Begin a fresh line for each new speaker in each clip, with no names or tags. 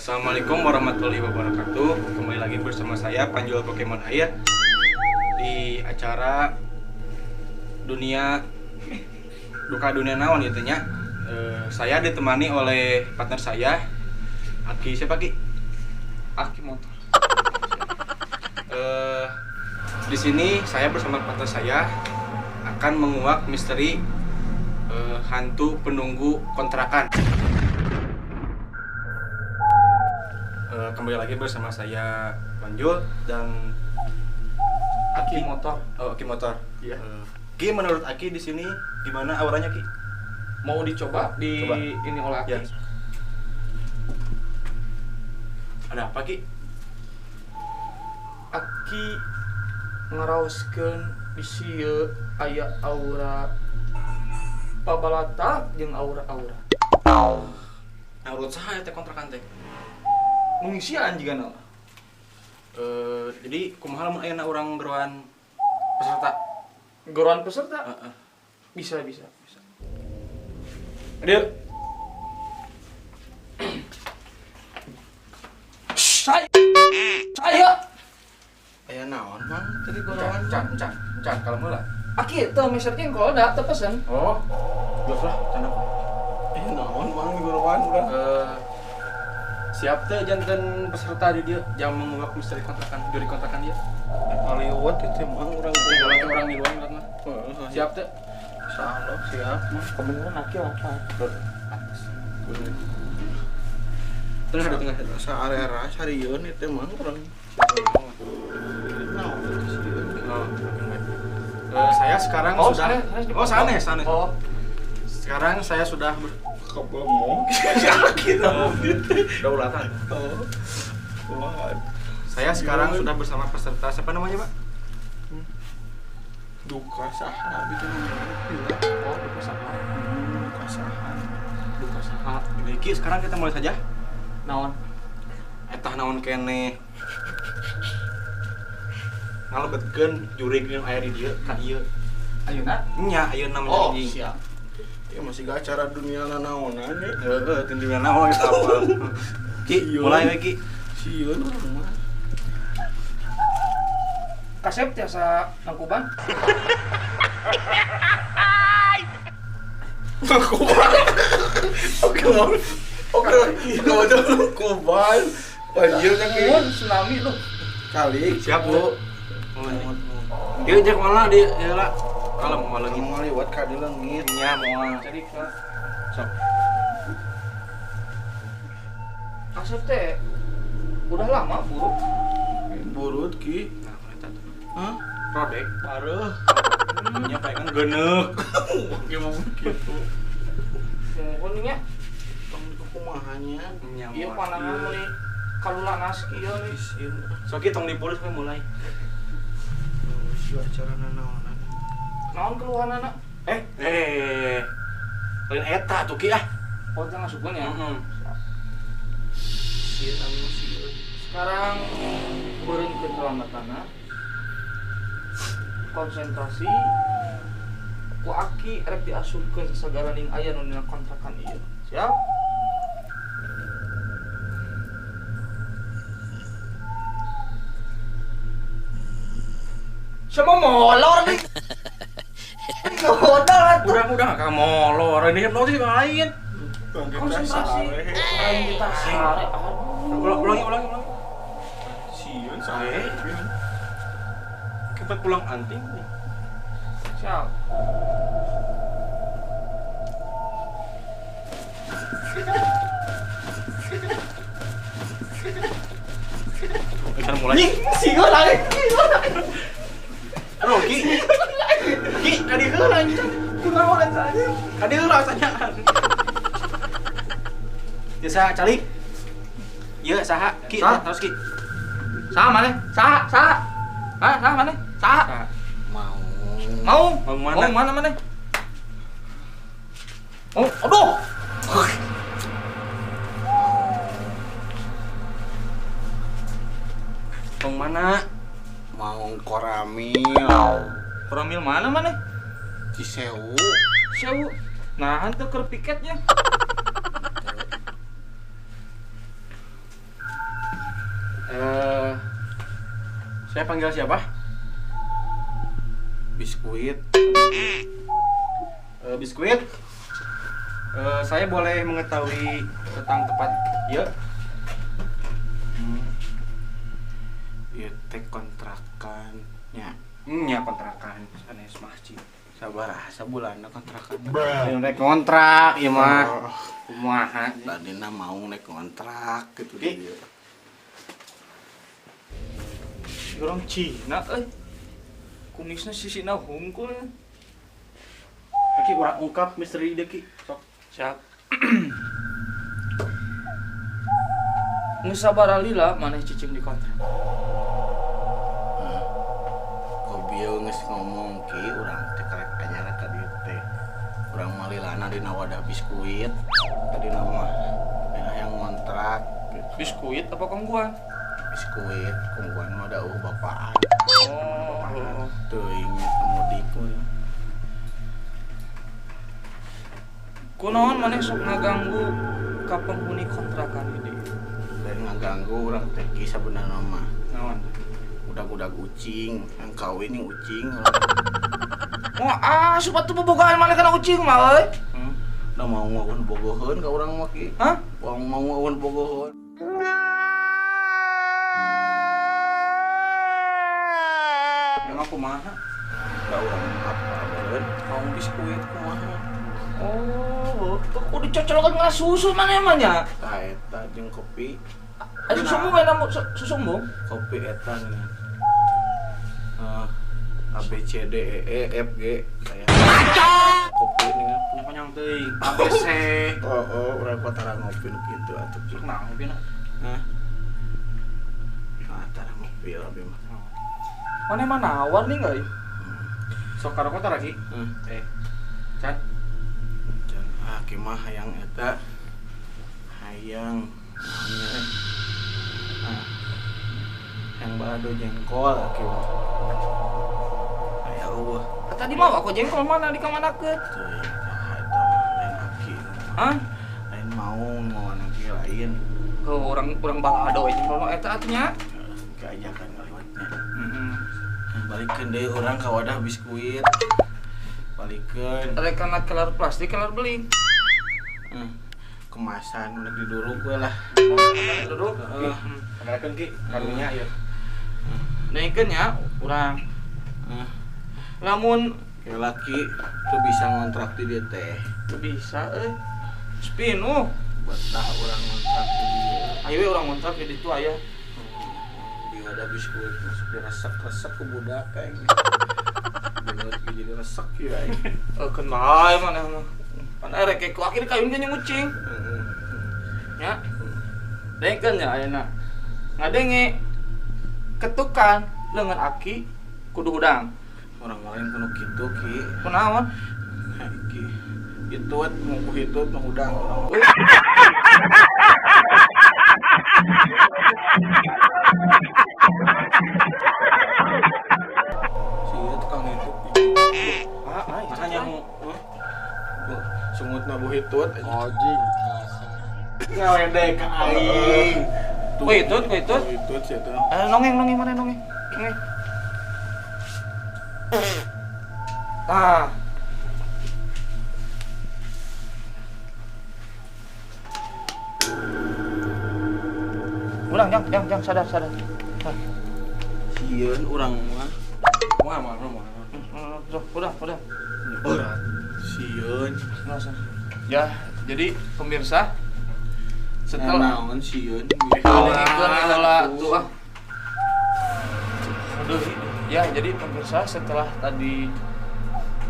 Assalamualaikum warahmatullahi wabarakatuh. Kembali lagi bersama saya Panjual Pokemon Air di acara dunia duka dunia naon gitu nya. Saya ditemani oleh partner saya Aki. Siapa Ki?
Aki motor.
Di sini saya bersama partner saya akan menguak misteri hantu penunggu kontrakan. Kembali lagi bersama saya Panjul dan
Aki motor.
Aki motor.
Iya.
Ki, menurut Aki di sini gimana auranya Ki?
Mau dicoba di
Coba.
ini oleh Aki.
Ya. Ada apa Ki?
Aki ngaraoskeun di sieu aya aura pabalata jeung aura-aura.
Menurut saya teh kontrakan teh.
Mengisian juga nama.
Jadi kumaha lamun aya urang geroan peserta?
Goroan peserta
Heeh.
bisa. Dia saya
Aya naon Mang? Tadi goroan can kalau mula.
Aki teu meser jengkol da teu pesen.
Oh. Geus lah can apa?
Naon mang goroan urang.
Siap teh janten peserta di dia jam menguak misteri kontrakan juri kontrakan dia.
Aliwat itu mang urang
Kalau orang di luar mah. Siap teh.
Insyaallah siap mah.
Kebenaran Aki apa?
Tengah ada tengah.
Sa area sarieun itu mang urang. Naon itu sieun.
Saya sekarang sudah sanes.
Oh,
Sekarang saya sudah
Kebomong. Yakin
daulatan.
Wah.
Saya sekarang sudah bersama peserta. Siapa namanya, Pak?
Duka saha gitu.
oh pesaha.
Duka saha.
Duka saha.
Ki, sekarang kita mulai saja.
Naon?
Etah naon kene. Ngalebetkeun juri yang aya di dieu ka ieu.
Ayeuna?
Nya ayeuna
Oh,
menjanji.
siap.
Ya masih ke acara dunia nanaonan ya.
Heeh, tindiran naon kita apa. Ki, mulai we Ki.
Sieun urang mah.
Kasep tiasa nangkuban.
Oke, mau kuban. Panjil kan
Mun tsunami lu.
kali.
Siap, Bu. Mulai. Dia jak malah dia lah. Kalau mau lagi
Mau lewat ka di leungit.
nya moal.
Jadi ke
Sok.
Kasep teh udah lama buruk.
Burut ki.
Nah, eta tuh.
Hah?
Rodek.
Pareuh.
Nya pengen geuneuk.
Oke mau gitu.
Mungkinnya
Tong kumahanya.
Nya
iya
moal.
panangan meuli kalulanas kieu nih.
Isin.
Sok tong dipulis we mulai.
Si acara nanaonan.
Naon keluhan anak?
Lain eta tuh Ki ah.
Oh, jangan sukeun ya.
Heeh.
Sieun anu sieun.
Sekarang beureun ke kelamatana. Konsentrasi ku Aki rek diasupkeun sagala ning aya nu dina kontrakan ieu. Siap? Sama molor nih. Modal atuh.
Udah ka molor ini hipnosis lain.
Konsentrasi. Lain kita sare. Aduh.
Ulangi.
Sieun sae.
Kita pulang anting nih.
Siap.
Kita mulai.
Sigo lagi.
Aduh Ki. Ki, kadi heula anjing.
Kunaon saja.
Kadi heula tanyaan. Biasa calik. Ieu saha? Ki,
Saha?
terus Ki.
Saha maneh? Saha? Hah, saha maneh? Saha?
Saha?
Mau.
Mau?
Mau mana?
Mau mana maneh? Oh, aduh.
Tong mana?
Mau koramil.
Promil mana maneh?
Cisewu.
Sewu. Nah, hantu keur piketnya.
Saya panggil siapa?
Biskuit.
Biskuit. Saya boleh mengetahui tentang tempat ya?
Ieu teh kontrakan nya.
Ya kontrakan sanes masjid.
Sabaraha sabulanna kontrakan.
Rek kontrak ieu mah. Kumaha?
Tadina mau naik kontrak gitu
Ki.
dia.
Orang Cina kumisnya sisina hungkul.
Ki urang ungkap misteri deui ki. Sok.
Siap. Nu sabaraha lila maneh cicing di kontrak.
Kobieu geus ngomong ki urang teh karek anyar ka dieu teh. Urang malilana dina wadah biskuit. Tadina mah yang ngontrak gitu.
Biskuit apa kongguan?
Biskuit kungguan mah da bapaan.
Oh.
Teuing kemudik we.
Kunaon maneh sok ngaganggu ka penghuni kontrakan ini?
Dan ngaganggu urang teh ki sabenerna mah.
Naon?
Udag-udag ucing, yang kawin yang ucing.
Oh, supaya bobogaan maneh kana ucing mah euy.
Udah mau ngawin bogoheun ka urang mah ki.
Hah?
Mau ngawin bogoheun.
Emang kumaha?
Da urang apa beun? Mau biskuit kumaha?
Oh, kudu cocolokeun ngalah susu maneh mah nya.
Tah eta jeung kopi.
Asuh sumbung we namu susumbung.
Kopi eta nih. A B C D E E F G saya. Kopi nih.
Panjang teuing. ABC.
Oh, urang patara ngopi nu kitu atuh ki.
Nah, ngopina.
Hah? Ah, tara ngopi abi mah.
Maneh mah nawar nih euy.
Sok karo kota lagi. Can.
Dan mah hayang eta hayang naonnya yang balado jengkol aki mah. Aya eueuh.
Tadi mah aku jengkol mana di kamanakeun?
Teu eta mah lain aki.
Hah?
Lain mau aki lain.
Ke orang balado jengkol eta atunya.
Keajakan ngaliwatnya.
Heeh.
Balikeun deui urang ka wadah biskuit. Balikeun.
Rek kana kelar plastik kelar beling.
Kemasan udah diduruk we lah.
Duduk.
Kenalkeun ki, karunya ieu.
Naikeun nya urang. Lamun
Ya laki tuh bisa ngontrak di dieu teh.
teu bisa euy. Spinu.
Betah urang ngontrak di dieu.
Ayo we urang ngontrak di ditu aya.
Di wadah biskuit masuk diresek-resek ku budak kayak gitu. Bener jadi resek ya.
Keun bae maneh mah. Pan rek ku akhir kayun ge ngucing. Nya. Naikeun nya ayeuna. Ngadenge ketukan leungeun aki kudu udang.
Orang lain kudu kitu ki.
Kunaon?
Ki. Hitut mau ku hitut mau udang. Sia tukang hitut.
Makanya mau
Sungutna bu hitut.
anjing. Ngawedek ka aing.
Ku hitut.
Hitut sia teh.
Nongeng mana nongeng. Nongeng. Ah. Ulang, jang, sadar.
Sieun urang mah.
Mah.
Udah.
Berat. Sieun.
Ya, jadi pemirsa setelah
Naon sieun?
iklan adalah tuh ah. Aduh, ya jadi pemirsa setelah tadi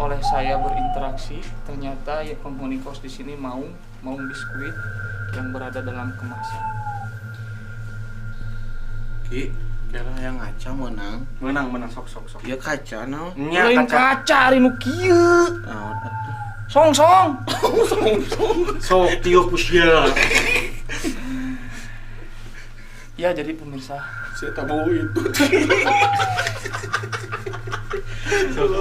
oleh saya berinteraksi ternyata ya penghuni kos di sini mau biskuit yang berada dalam kemasan.
Ki, kira yang ngaca menang.
Menang sok.
Ieu kaca naon?
Nya
Lain kaca anu kieu.
Naon atuh?
Song.
Sok tiup sia.
Ya jadi pemirsa.
Saya tak mau itu.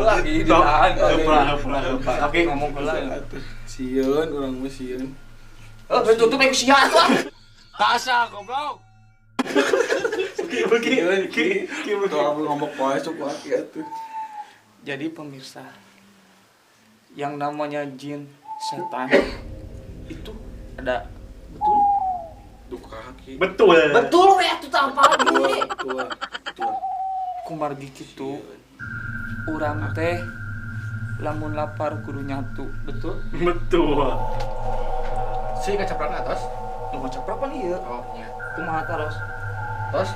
Lagi ditahan
Heula.
Oke ngomong heula.
Sieun, urang mah sieun.
Tutup aku sia tuh.
Kasa goblok. Tuh aku ngomong poe suku aki atuh.
Jadi pemirsa, yang namanya jin, setan itu ada betul?
Duka aki.
Betul.
Betul we atuh tah apa lagi?
Tua.
Kumargi kitu. Urang teh lamun lapar kudu nyatu, betul?
Betul. Si kacaprana atas.
Nu macaprapan ieu.
Oh nya.
Kumaha taros?
Tos.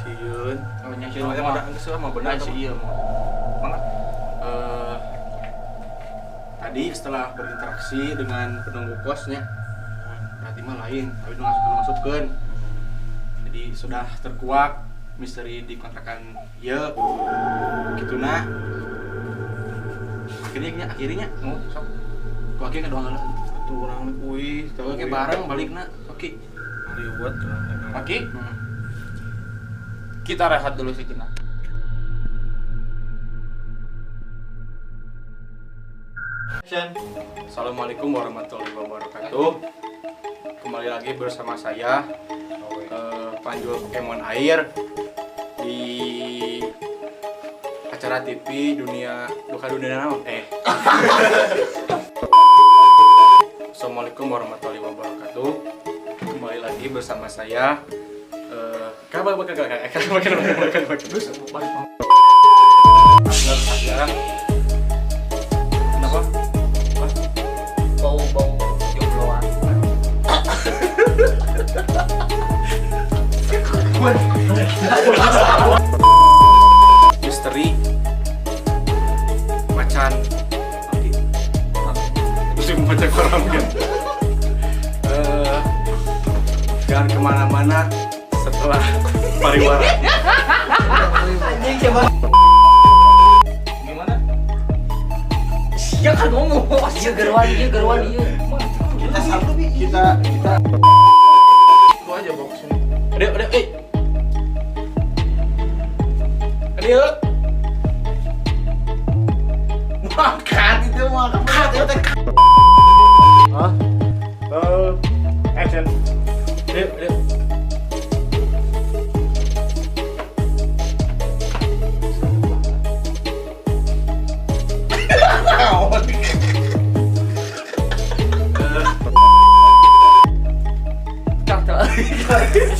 Sieun.
Oh nya
Sieun.
sieun mah geus mah bener
Nah, si ieu mah.
Mangga. Tadi setelah berinteraksi dengan penunggu kosnya, berarti mah lain, tapi nu masukkeun. Jadi sudah terkuak misteri di kontrakan ieu. Kituna. Akhirnya mau sok. Ku akhirnya doang lah.
Satu orang kuih.
Oke bareng balikna. Oke.
Riwet.
Oke. Kita rehat dulu sejenak.
Assalamualaikum warahmatullahi wabarakatuh. Kembali lagi bersama saya Panjul Pokemon Air di acara TV Duka Dunia Naon. Assalamualaikum warahmatullahi wabarakatuh. Kembali lagi bersama saya Kenapa?
Bau jombloan.
Misteri macan itu sih macan koram kan. Jangan kemana-mana setelah pariwara.
Anjing coba.
Gimana?
Iya kan ngomong. Iya gerwan ieu.
Kita satu kita
Gua aja bawa kesini.
Aduh, Aduh.
makan itu makan.
Hah? Action. Aduh.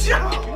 Cak.